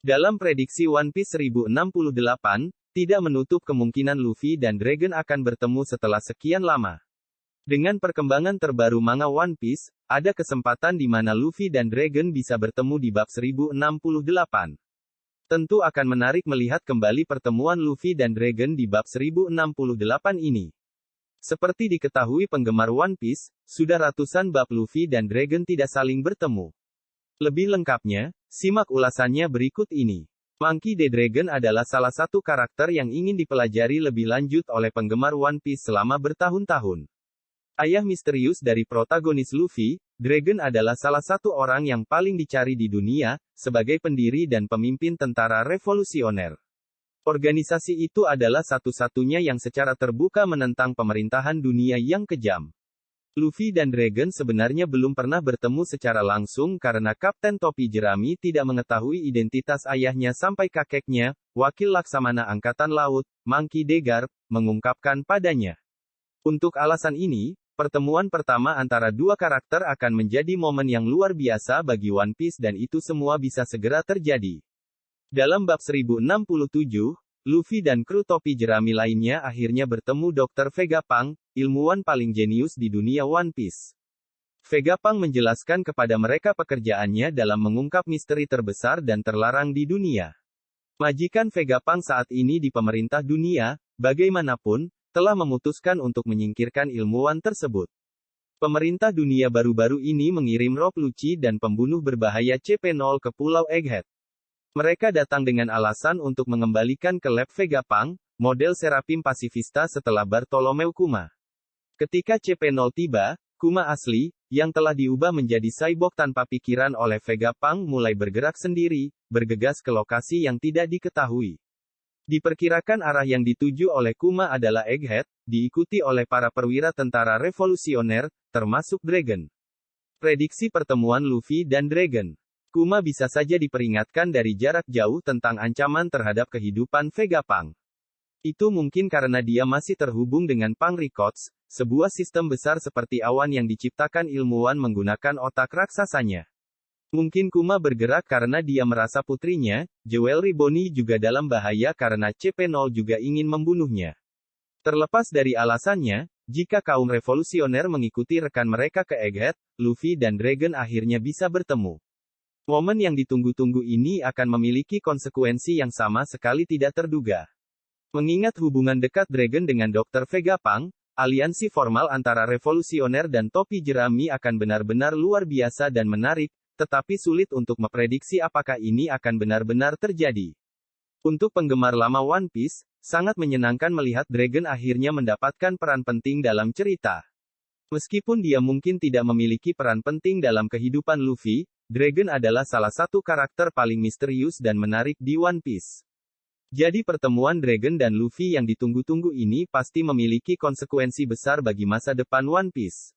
Dalam prediksi One Piece 1068, tidak menutup kemungkinan Luffy dan Dragon akan bertemu setelah sekian lama. Dengan perkembangan terbaru manga One Piece, ada kesempatan di mana Luffy dan Dragon bisa bertemu di bab 1068. Tentu akan menarik melihat kembali pertemuan Luffy dan Dragon di bab 1068 ini. Seperti diketahui penggemar One Piece, sudah ratusan bab Luffy dan Dragon tidak saling bertemu. Lebih lengkapnya, simak ulasannya berikut ini. Monkey D. Dragon adalah salah satu karakter yang ingin dipelajari lebih lanjut oleh penggemar One Piece selama bertahun-tahun. Ayah misterius dari protagonis Luffy, Dragon adalah salah satu orang yang paling dicari di dunia, sebagai pendiri dan pemimpin tentara revolusioner. Organisasi itu adalah satu-satunya yang secara terbuka menentang pemerintahan dunia yang kejam. Luffy dan Dragon sebenarnya belum pernah bertemu secara langsung karena Kapten Topi Jerami tidak mengetahui identitas ayahnya sampai kakeknya, Wakil Laksamana Angkatan Laut, Monkey D. Garp, mengungkapkan padanya. Untuk alasan ini, pertemuan pertama antara dua karakter akan menjadi momen yang luar biasa bagi One Piece dan itu semua bisa segera terjadi. Dalam bab 1067, Luffy dan kru topi jerami lainnya akhirnya bertemu Dr. Vegapunk, ilmuwan paling jenius di dunia One Piece. Vegapunk menjelaskan kepada mereka pekerjaannya dalam mengungkap misteri terbesar dan terlarang di dunia. Majikan Vegapunk saat ini di pemerintah dunia, bagaimanapun, telah memutuskan untuk menyingkirkan ilmuwan tersebut. Pemerintah dunia baru-baru ini mengirim Rob Lucci dan pembunuh berbahaya CP0 ke Pulau Egghead. Mereka datang dengan alasan untuk mengembalikan ke lab Vegapunk, model Serapim Pasifista setelah Bartolomeu Kuma. Ketika CP0 tiba, Kuma asli, yang telah diubah menjadi cyborg tanpa pikiran oleh Vegapunk mulai bergerak sendiri, bergegas ke lokasi yang tidak diketahui. Diperkirakan arah yang dituju oleh Kuma adalah Egghead, diikuti oleh para perwira tentara revolusioner, termasuk Dragon. Prediksi pertemuan Luffy dan Dragon. Kuma bisa saja diperingatkan dari jarak jauh tentang ancaman terhadap kehidupan Vegapunk. Itu mungkin karena dia masih terhubung dengan Punk Records, sebuah sistem besar seperti awan yang diciptakan ilmuwan menggunakan otak raksasanya. Mungkin Kuma bergerak karena dia merasa putrinya, Jewelry Bonnie juga dalam bahaya karena CP0 juga ingin membunuhnya. Terlepas dari alasannya, jika kaum revolusioner mengikuti rekan mereka ke Egghead, Luffy dan Dragon akhirnya bisa bertemu. Momen yang ditunggu-tunggu ini akan memiliki konsekuensi yang sama sekali tidak terduga. Mengingat hubungan dekat Dragon dengan Dr. Vegapunk, aliansi formal antara revolusioner dan topi jerami akan benar-benar luar biasa dan menarik, tetapi sulit untuk memprediksi apakah ini akan benar-benar terjadi. Untuk penggemar lama One Piece, sangat menyenangkan melihat Dragon akhirnya mendapatkan peran penting dalam cerita. Meskipun dia mungkin tidak memiliki peran penting dalam kehidupan Luffy, Dragon adalah salah satu karakter paling misterius dan menarik di One Piece. Jadi pertemuan Dragon dan Luffy yang ditunggu-tunggu ini pasti memiliki konsekuensi besar bagi masa depan One Piece.